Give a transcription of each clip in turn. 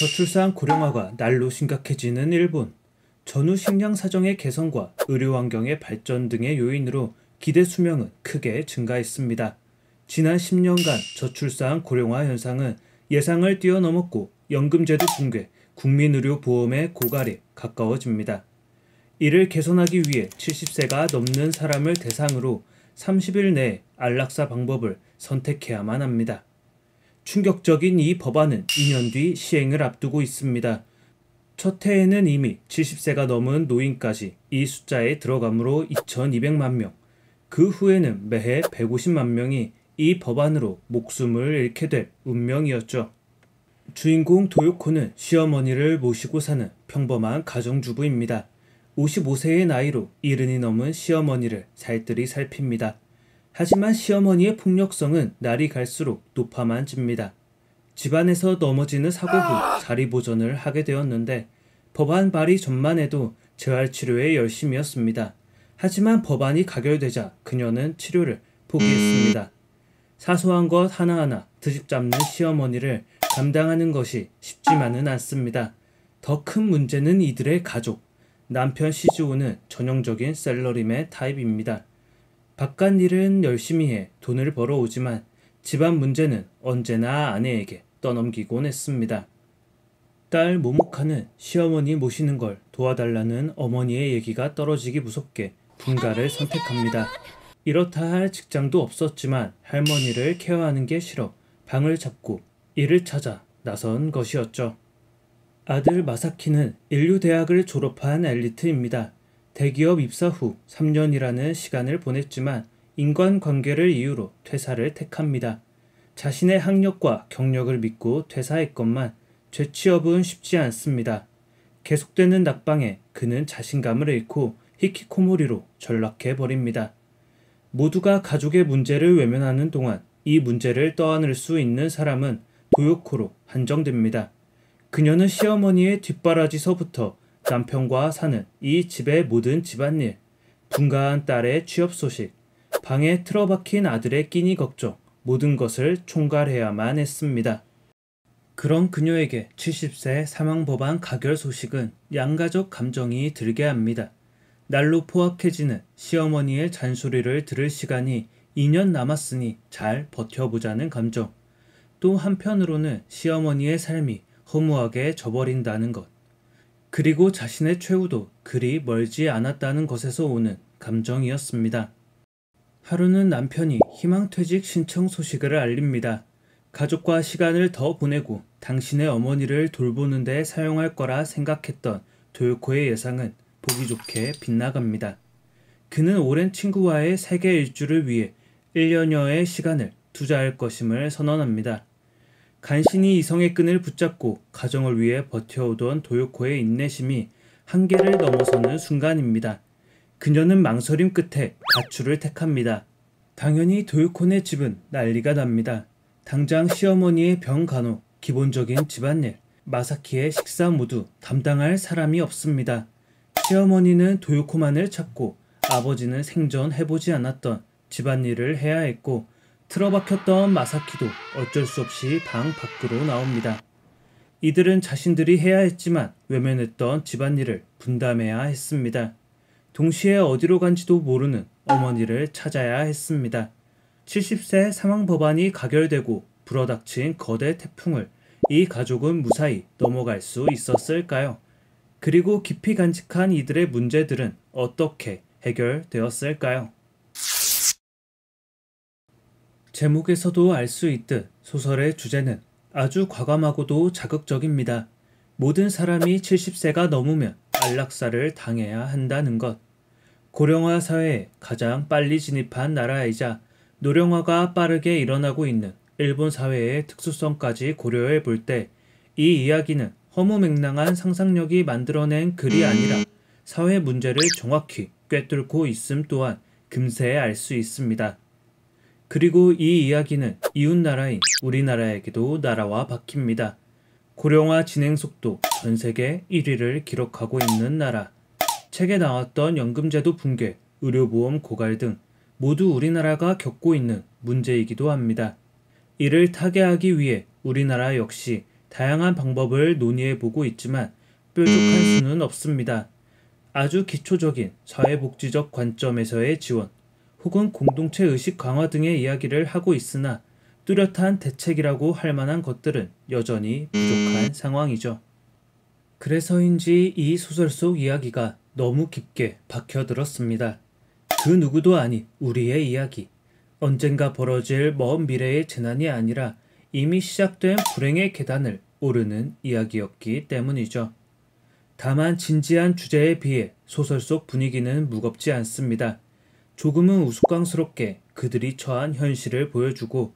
저출산 고령화가 날로 심각해지는 일본. 전후 식량 사정의 개선과 의료 환경의 발전 등의 요인으로 기대 수명은 크게 증가했습니다. 지난 10년간 저출산 고령화 현상은 예상을 뛰어넘었고 연금제도 붕괴, 국민의료보험의 고갈에 가까워집니다. 이를 개선하기 위해 70세가 넘는 사람을 대상으로 30일 내에 안락사 방법을 선택해야만 합니다. 충격적인 이 법안은 2년 뒤 시행을 앞두고 있습니다. 첫 해에는 이미 70세가 넘은 노인까지 이 숫자에 들어가므로 2,200만 명, 그 후에는 매해 150만 명이 이 법안으로 목숨을 잃게 될 운명이었죠. 주인공 도요코는 시어머니를 모시고 사는 평범한 가정주부입니다. 55세의 나이로 70이 넘은 시어머니를 살뜰히 살핍니다. 하지만 시어머니의 폭력성은 날이 갈수록 높아만 집니다. 집안에서 넘어지는 사고 후 자리보전을 하게 되었는데 법안 발의 전만 해도 재활치료에 열심이었습니다. 하지만 법안이 가결되자 그녀는 치료를 포기했습니다. 사소한 것 하나하나 트집잡는 시어머니를 감당하는 것이 쉽지만은 않습니다. 더 큰 문제는 이들의 가족. 남편 시즈오는 전형적인 셀러리맨 타입입니다. 바깥 일은 열심히 해 돈을 벌어오지만 집안 문제는 언제나 아내에게 떠넘기곤 했습니다. 딸 모모카는 시어머니 모시는 걸 도와달라는 어머니의 얘기가 떨어지기 무섭게 분가를 선택합니다. 이렇다 할 직장도 없었지만 할머니를 케어하는 게 싫어 방을 잡고 일을 찾아 나선 것이었죠. 아들 마사키는 인류대학을 졸업한 엘리트입니다. 대기업 입사 후 3년이라는 시간을 보냈지만 인간관계를 이유로 퇴사를 택합니다. 자신의 학력과 경력을 믿고 퇴사했건만 재취업은 쉽지 않습니다. 계속되는 낙방에 그는 자신감을 잃고 히키코모리로 전락해버립니다. 모두가 가족의 문제를 외면하는 동안 이 문제를 떠안을 수 있는 사람은 도요코로 한정됩니다. 그녀는 시어머니의 뒷바라지서부터 남편과 사는 이 집의 모든 집안일, 분가한 딸의 취업 소식, 방에 틀어박힌 아들의 끼니 걱정, 모든 것을 총괄해야만 했습니다. 그런 그녀에게 70세 사망법안 가결 소식은 양가적 감정이 들게 합니다. 날로 포악해지는 시어머니의 잔소리를 들을 시간이 2년 남았으니 잘 버텨보자는 감정. 또 한편으로는 시어머니의 삶이 허무하게 져버린다는 것. 그리고 자신의 최후도 그리 멀지 않았다는 것에서 오는 감정이었습니다. 하루는 남편이 희망퇴직 신청 소식을 알립니다. 가족과 시간을 더 보내고 당신의 어머니를 돌보는 데 사용할 거라 생각했던 도요코의 예상은 보기 좋게 빗나갑니다. 그는 오랜 친구와의 세계 일주를 위해 1년여의 시간을 투자할 것임을 선언합니다. 간신히 이성의 끈을 붙잡고 가정을 위해 버텨오던 도요코의 인내심이 한계를 넘어서는 순간입니다. 그녀는 망설임 끝에 가출을 택합니다. 당연히 도요코네 집은 난리가 납니다. 당장 시어머니의 병 간호, 기본적인 집안일, 마사키의 식사 모두 담당할 사람이 없습니다. 시어머니는 도요코만을 찾고 아버지는 생전 해보지 않았던 집안일을 해야 했고 틀어박혔던 마사키도 어쩔 수 없이 방 밖으로 나옵니다. 이들은 자신들이 해야 했지만 외면했던 집안일을 분담해야 했습니다. 동시에 어디로 간지도 모르는 어머니를 찾아야 했습니다. 70세 사망법안이 가결되고 불어닥친 거대 태풍을 이 가족은 무사히 넘어갈 수 있었을까요? 그리고 깊이 간직한 이들의 문제들은 어떻게 해결되었을까요? 제목에서도 알 수 있듯 소설의 주제는 아주 과감하고도 자극적입니다. 모든 사람이 70세가 넘으면 안락사를 당해야 한다는 것. 고령화 사회에 가장 빨리 진입한 나라이자 노령화가 빠르게 일어나고 있는 일본 사회의 특수성까지 고려해 볼 때 이 이야기는 허무맹랑한 상상력이 만들어낸 글이 아니라 사회 문제를 정확히 꿰뚫고 있음 또한 금세 알 수 있습니다. 그리고 이 이야기는 이웃나라인 우리나라에게도 날아와 박힙니다. 고령화 진행 속도 전 세계 1위를 기록하고 있는 나라. 책에 나왔던 연금제도 붕괴, 의료보험 고갈 등 모두 우리나라가 겪고 있는 문제이기도 합니다. 이를 타개하기 위해 우리나라 역시 다양한 방법을 논의해보고 있지만 뾰족한 수는 없습니다. 아주 기초적인 사회복지적 관점에서의 지원, 혹은 공동체 의식 강화 등의 이야기를 하고 있으나 뚜렷한 대책이라고 할 만한 것들은 여전히 부족한 상황이죠. 그래서인지 이 소설 속 이야기가 너무 깊게 박혀들었습니다. 그 누구도 아닌 우리의 이야기. 언젠가 벌어질 먼 미래의 재난이 아니라 이미 시작된 불행의 계단을 오르는 이야기였기 때문이죠. 다만 진지한 주제에 비해 소설 속 분위기는 무겁지 않습니다. 조금은 우스꽝스럽게 그들이 처한 현실을 보여주고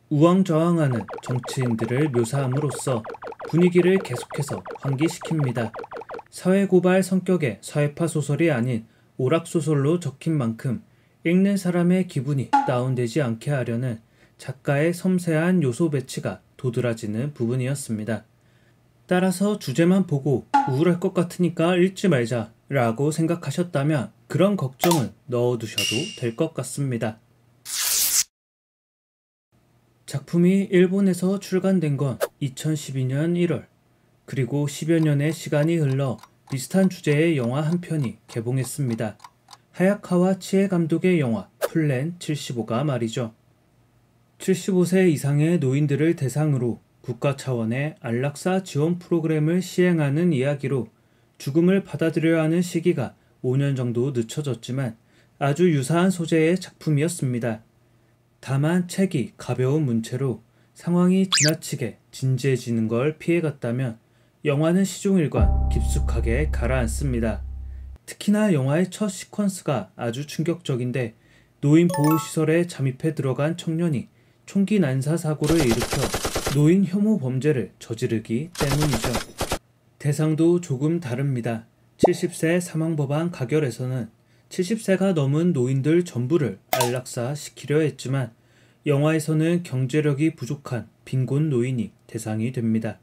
우왕좌왕하는 정치인들을 묘사함으로써 분위기를 계속해서 환기시킵니다. 사회고발 성격의 사회파 소설이 아닌 오락소설로 적힌 만큼 읽는 사람의 기분이 다운되지 않게 하려는 작가의 섬세한 요소 배치가 도드라지는 부분이었습니다. 따라서 주제만 보고 우울할 것 같으니까 읽지 말자 라고 생각하셨다면 그런 걱정은 넣어두셔도 될 것 같습니다. 작품이 일본에서 출간된 건 2012년 1월, 그리고 10여 년의 시간이 흘러 비슷한 주제의 영화 한 편이 개봉했습니다. 하야카와 치에 감독의 영화 플랜 75가 말이죠. 75세 이상의 노인들을 대상으로 국가 차원의 안락사 지원 프로그램을 시행하는 이야기로 죽음을 받아들여야 하는 시기가 5년 정도 늦춰졌지만 아주 유사한 소재의 작품이었습니다. 다만 책이 가벼운 문체로 상황이 지나치게 진지해지는 걸 피해갔다면 영화는 시종일관 깊숙하게 가라앉습니다. 특히나 영화의 첫 시퀀스가 아주 충격적인데 노인 보호시설에 잠입해 들어간 청년이 총기 난사 사고를 일으켜 노인 혐오 범죄를 저지르기 때문이죠. 대상도 조금 다릅니다. 70세 사망법안 가결에서는 70세가 넘은 노인들 전부를 안락사 시키려 했지만 영화에서는 경제력이 부족한 빈곤 노인이 대상이 됩니다.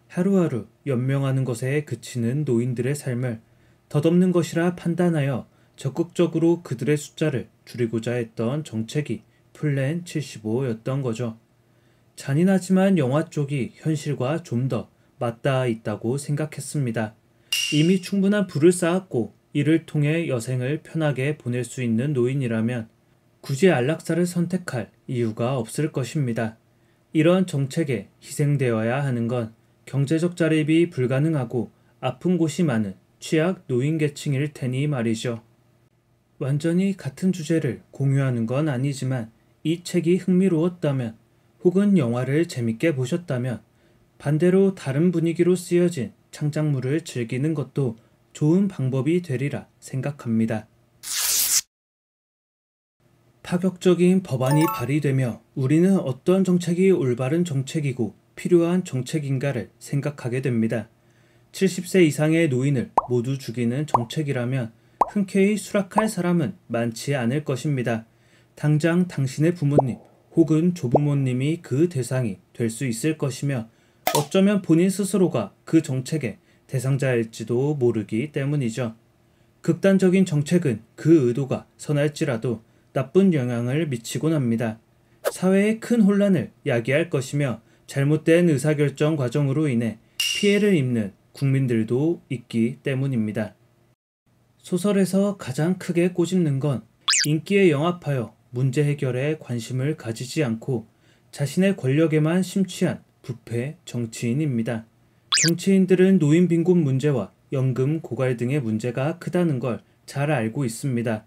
하루하루 연명하는 것에 그치는 노인들의 삶을 덧없는 것이라 판단하여 적극적으로 그들의 숫자를 줄이고자 했던 정책이 플랜 75였던 거죠. 잔인하지만 영화 쪽이 현실과 좀 더 맞닿아 있다고 생각했습니다. 이미 충분한 부를 쌓았고 이를 통해 여생을 편하게 보낼 수 있는 노인이라면 굳이 안락사를 선택할 이유가 없을 것입니다. 이런 정책에 희생되어야 하는 건 경제적 자립이 불가능하고 아픈 곳이 많은 취약 노인 계층일 테니 말이죠. 완전히 같은 주제를 공유하는 건 아니지만 이 책이 흥미로웠다면 혹은 영화를 재밌게 보셨다면 반대로 다른 분위기로 쓰여진 창작물을 즐기는 것도 좋은 방법이 되리라 생각합니다. 파격적인 법안이 발의되며 우리는 어떤 정책이 올바른 정책이고 필요한 정책인가를 생각하게 됩니다. 70세 이상의 노인을 모두 죽이는 정책이라면 흔쾌히 수락할 사람은 많지 않을 것입니다. 당장 당신의 부모님 혹은 조부모님이 그 대상이 될 수 있을 것이며 어쩌면 본인 스스로가 그 정책의 대상자일지도 모르기 때문이죠. 극단적인 정책은 그 의도가 선할지라도 나쁜 영향을 미치곤 합니다. 사회에 큰 혼란을 야기할 것이며 잘못된 의사결정 과정으로 인해 피해를 입는 국민들도 있기 때문입니다. 소설에서 가장 크게 꼬집는 건 인기에 영합하여 문제 해결에 관심을 가지지 않고 자신의 권력에만 심취한 부패 정치인입니다. 정치인들은 노인 빈곤 문제와 연금 고갈 등의 문제가 크다는 걸 잘 알고 있습니다.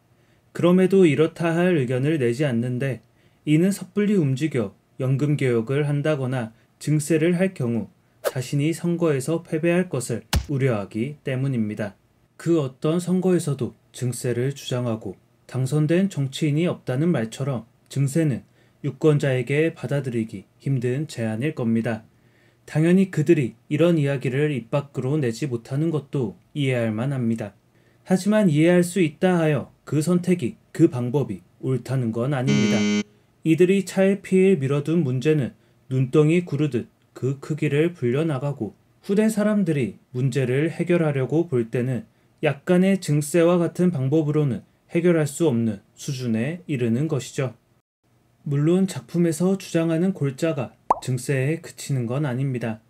그럼에도 이렇다 할 의견을 내지 않는데 이는 섣불리 움직여 연금 개혁을 한다거나 증세를 할 경우 자신이 선거에서 패배할 것을 우려하기 때문입니다. 그 어떤 선거에서도 증세를 주장하고 당선된 정치인이 없다는 말처럼 증세는 유권자에게 받아들이기 힘든 제안일 겁니다. 당연히 그들이 이런 이야기를 입 밖으로 내지 못하는 것도 이해할 만합니다. 하지만 이해할 수 있다 하여 그 선택이, 그 방법이 옳다는 건 아닙니다. 이들이 차일피일 미뤄둔 문제는 눈덩이 구르듯 그 크기를 불려나가고 후대 사람들이 문제를 해결하려고 볼 때는 약간의 증세와 같은 방법으로는 해결할 수 없는 수준에 이르는 것이죠. 물론 작품에서 주장하는 골자가 증세에 그치는 건 아닙니다.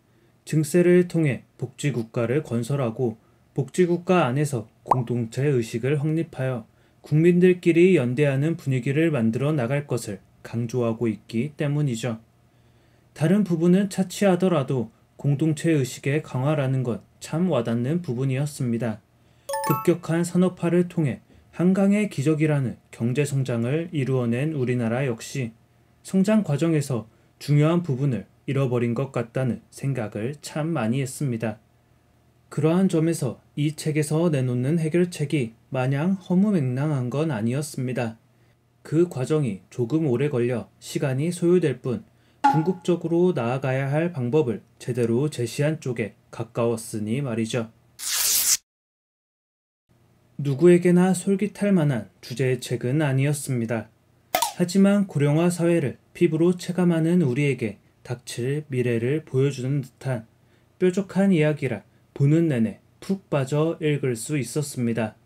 증세를 통해 복지국가를 건설하고 복지국가 안에서 공동체 의식을 확립하여 국민들끼리 연대하는 분위기를 만들어 나갈 것을 강조하고 있기 때문이죠. 다른 부분은 차치하더라도 공동체 의식의 강화라는 것 참 와닿는 부분이었습니다. 급격한 산업화를 통해 한강의 기적이라는 경제성장을 이루어낸 우리나라 역시 성장 과정에서 중요한 부분을 잃어버린 것 같다는 생각을 참 많이 했습니다. 그러한 점에서 이 책에서 내놓는 해결책이 마냥 허무맹랑한 건 아니었습니다. 그 과정이 조금 오래 걸려 시간이 소요될 뿐 궁극적으로 나아가야 할 방법을 제대로 제시한 쪽에 가까웠으니 말이죠. 누구에게나 솔깃할 만한 주제의 책은 아니었습니다. 하지만 고령화 사회를 피부로 체감하는 우리에게 닥칠 미래를 보여주는 듯한 뾰족한 이야기라 보는 내내 푹 빠져 읽을 수 있었습니다.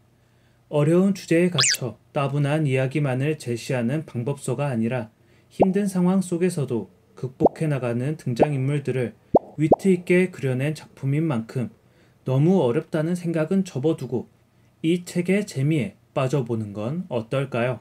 어려운 주제에 갇혀 따분한 이야기만을 제시하는 방법서가 아니라 힘든 상황 속에서도 극복해 나가는 등장인물들을 위트 있게 그려낸 작품인 만큼 너무 어렵다는 생각은 접어두고 이 책의 재미에 빠져보는 건 어떨까요?